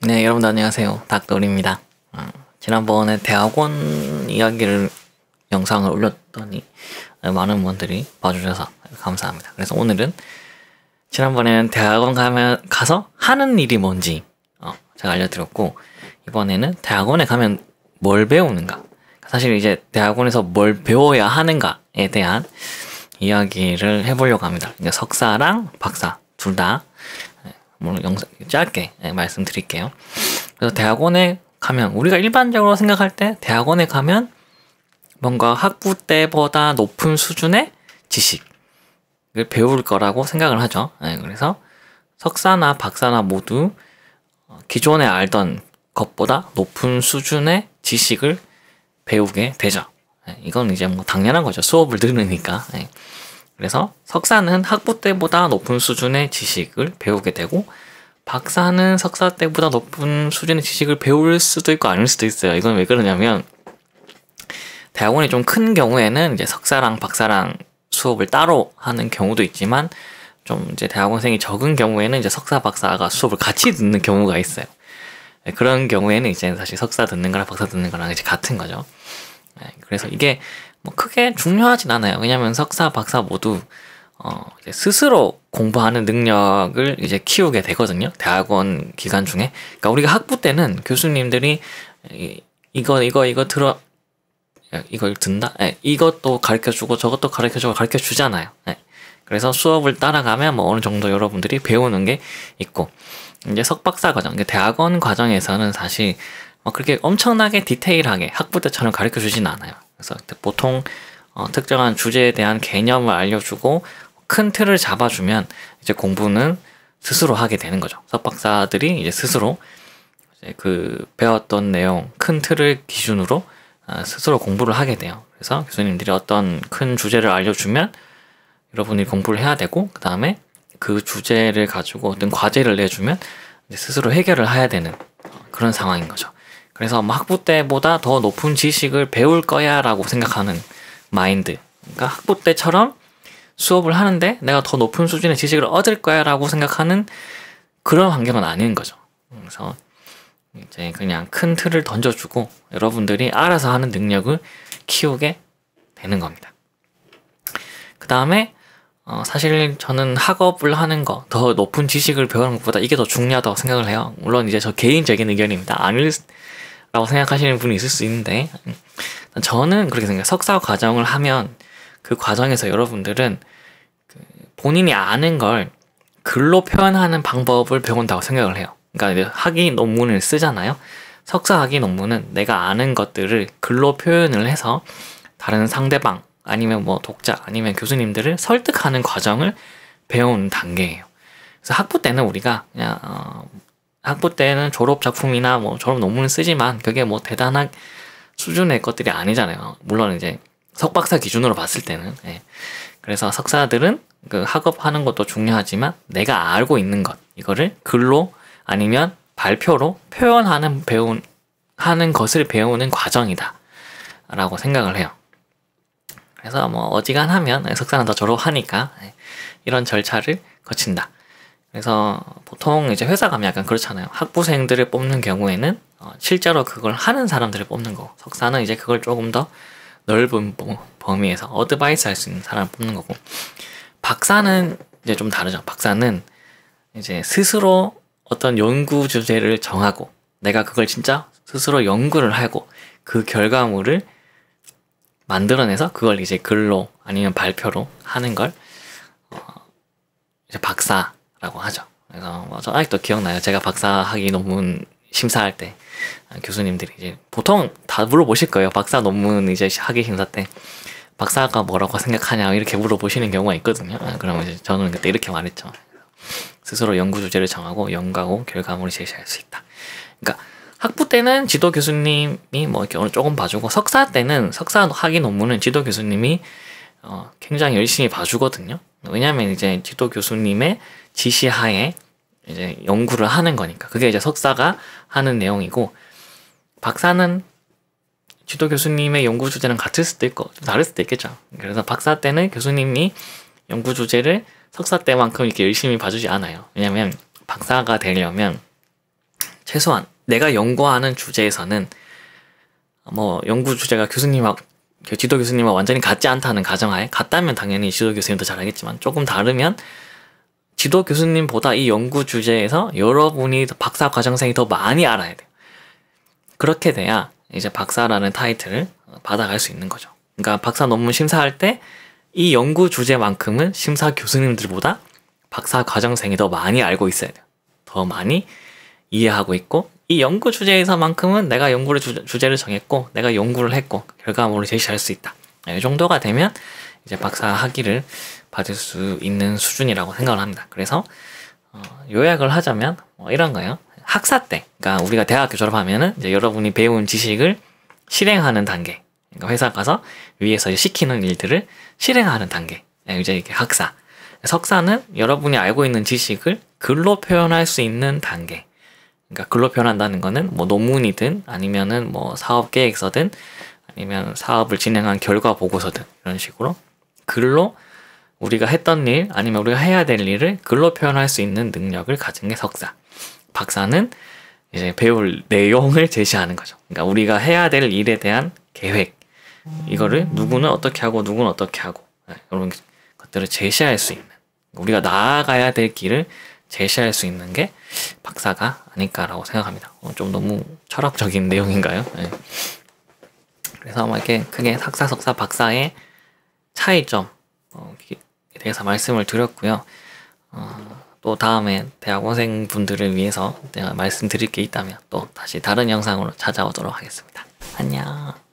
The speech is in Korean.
네, 여러분들 안녕하세요. 닥돌입니다. 지난번에 대학원 이야기를 영상을 올렸더니 많은 분들이 봐주셔서 감사합니다. 그래서 오늘은 지난번에는 대학원 가서 하는 일이 뭔지 제가 알려드렸고, 이번에는 대학원에 가면 뭘 배우는가, 사실 이제 대학원에서 뭘 배워야 하는가에 대한 이야기를 해보려고 합니다. 그러니까 석사랑 박사 둘 다 오늘 영상 짧게 말씀드릴게요. 그래서 대학원에 가면, 우리가 일반적으로 생각할 때 대학원에 가면 뭔가 학부 때보다 높은 수준의 지식을 배울 거라고 생각을 하죠. 그래서 석사나 박사나 모두 기존에 알던 것보다 높은 수준의 지식을 배우게 되죠. 이건 이제 뭐 당연한 거죠. 수업을 들으니까. 그래서 석사는 학부 때보다 높은 수준의 지식을 배우게 되고, 박사는 석사 때보다 높은 수준의 지식을 배울 수도 있고 아닐 수도 있어요. 이건 왜 그러냐면, 대학원이 좀 큰 경우에는 이제 석사랑 박사랑 수업을 따로 하는 경우도 있지만, 좀 이제 대학원생이 적은 경우에는 이제 석사, 박사가 수업을 같이 듣는 경우가 있어요. 그런 경우에는 이제 사실 석사 듣는 거랑 박사 듣는 거랑 이제 같은 거죠. 그래서 이게 뭐 크게 중요하진 않아요. 왜냐면 석사, 박사 모두 이제 스스로 공부하는 능력을 이제 키우게 되거든요. 대학원 기간 중에. 그러니까 우리가 학부 때는 교수님들이 이거 들어, 이걸 든다? 이것도 가르쳐주고 저것도 가르쳐주고 가르쳐주잖아요. 그래서 수업을 따라가면 뭐 어느 정도 여러분들이 배우는 게 있고, 이제 석박사 과정, 대학원 과정에서는 사실 그렇게 엄청나게 디테일하게 학부 때처럼 가르쳐 주진 않아요. 그래서 보통 특정한 주제에 대한 개념을 알려주고 큰 틀을 잡아주면 이제 공부는 스스로 하게 되는 거죠. 석박사들이 이제 스스로 이제 그 배웠던 내용 큰 틀을 기준으로 스스로 공부를 하게 돼요. 그래서 교수님들이 어떤 큰 주제를 알려주면 여러분이 공부를 해야 되고, 그 다음에 그 주제를 가지고 어떤 과제를 내주면 이제 스스로 해결을 해야 되는 그런 상황인 거죠. 그래서 학부 때보다 더 높은 지식을 배울 거야 라고 생각하는 마인드, 그러니까 학부 때처럼 수업을 하는데 내가 더 높은 수준의 지식을 얻을 거야 라고 생각하는 그런 환경은 아닌 거죠. 그래서 이제 그냥 큰 틀을 던져주고 여러분들이 알아서 하는 능력을 키우게 되는 겁니다. 그 다음에 사실 저는 학업을 하는 거, 더 높은 지식을 배우는 것보다 이게 더 중요하다고 생각을 해요. 물론 이제 저 개인적인 의견입니다. 아니라고 생각하시는 분이 있을 수 있는데, 저는 그렇게 생각해요. 석사 과정을 하면 그 과정에서 여러분들은 본인이 아는 걸 글로 표현하는 방법을 배운다고 생각을 해요. 그러니까 학위 논문을 쓰잖아요. 석사 학위 논문은 내가 아는 것들을 글로 표현을 해서 다른 상대방, 아니면 뭐 독자, 아니면 교수님들을 설득하는 과정을 배우는 단계예요. 그래서 학부 때는 우리가 그냥 학부 때는 졸업 작품이나 뭐 졸업 논문을 쓰지만 그게 뭐 대단한 수준의 것들이 아니잖아요. 물론 이제 석박사 기준으로 봤을 때는. 그래서 석사들은 그 학업하는 것도 중요하지만 내가 알고 있는 것, 이거를 글로 아니면 발표로 표현하는 하는 것을 배우는 과정이다 라고 생각을 해요. 그래서 뭐 어지간하면 석사는 더 졸업하니까 이런 절차를 거친다. 그래서 보통 이제 회사 가면 약간 그렇잖아요. 학부생들을 뽑는 경우에는 실제로 그걸 하는 사람들을 뽑는 거고, 석사는 이제 그걸 조금 더 넓은 범위에서 어드바이스 할 수 있는 사람을 뽑는 거고, 박사는 이제 좀 다르죠. 박사는 이제 스스로 어떤 연구 주제를 정하고 내가 그걸 진짜 스스로 연구를 하고 그 결과물을 만들어내서 그걸 이제 글로 아니면 발표로 하는 걸 이제 박사라고 하죠. 그래서 저 아직도 기억나요. 제가 박사 학위 논문 심사할 때 교수님들이 이제 보통 다 물어보실 거예요. 박사 논문 이제 학위 심사 때 박사가 뭐라고 생각하냐 이렇게 물어보시는 경우가 있거든요. 그러면 이제 저는 그때 이렇게 말했죠. 스스로 연구 주제를 정하고 연구하고 결과물을 제시할 수 있다. 그러니까 학부 때는 지도 교수님이 뭐 이렇게 조금 봐주고, 석사 때는 석사 학위 논문은 지도 교수님이 굉장히 열심히 봐주거든요. 왜냐하면 이제 지도 교수님의 지시하에 이제 연구를 하는 거니까. 그게 이제 석사가 하는 내용이고, 박사는 지도 교수님의 연구 주제는 같을 수도 있고 좀 다를 수도 있겠죠. 그래서 박사 때는 교수님이 연구 주제를 석사 때만큼 이렇게 열심히 봐주지 않아요. 왜냐면 박사가 되려면 최소한 내가 연구하는 주제에서는 뭐 연구 주제가 교수님하고 지도 교수님과 완전히 같지 않다는 가정하에, 같다면 당연히 지도 교수님도 잘 알겠지만 조금 다르면 지도 교수님보다 이 연구 주제에서 여러분이 박사 과정생이 더 많이 알아야 돼요. 그렇게 돼야 이제 박사라는 타이틀을 받아갈 수 있는 거죠. 그러니까 박사 논문 심사할 때 이 연구 주제만큼은 심사 교수님들보다 박사 과정생이 더 많이 알고 있어야 돼요. 더 많이 이해하고 있고, 이 연구 주제에서만큼은 내가 연구를 주제를 정했고 내가 연구를 했고 결과물을 제시할 수 있다. 이 정도가 되면 이제 박사 학위를 받을 수 있는 수준이라고 생각을 합니다. 그래서 요약을 하자면 이런 거예요. 학사 때, 그러니까 우리가 대학교 졸업하면은 이제 여러분이 배운 지식을 실행하는 단계, 그러니까 회사 가서 위에서 시키는 일들을 실행하는 단계, 이제 이게 학사. 석사는 여러분이 알고 있는 지식을 글로 표현할 수 있는 단계. 그러니까 글로 표현한다는 거는 뭐 논문이든 아니면은 뭐 사업 계획서든 아니면 사업을 진행한 결과 보고서든 이런 식으로 글로 우리가 했던 일 아니면 우리가 해야 될 일을 글로 표현할 수 있는 능력을 가진 게 석사. 박사는 이제 배울 내용을 제시하는 거죠. 그러니까 우리가 해야 될 일에 대한 계획, 이거를 누구는 어떻게 하고 누구는 어떻게 하고 이런 것들을 제시할 수 있는, 우리가 나아가야 될 길을 제시할 수 있는 게 박사가 아닐까라고 생각합니다. 좀 너무 철학적인 내용인가요? 네. 그래서 아마 이렇게 크게 학사, 석사, 박사의 차이점에 대해서 말씀을 드렸고요. 또 다음에 대학원생 분들을 위해서 내가 말씀드릴 게 있다면 또 다시 다른 영상으로 찾아오도록 하겠습니다. 안녕.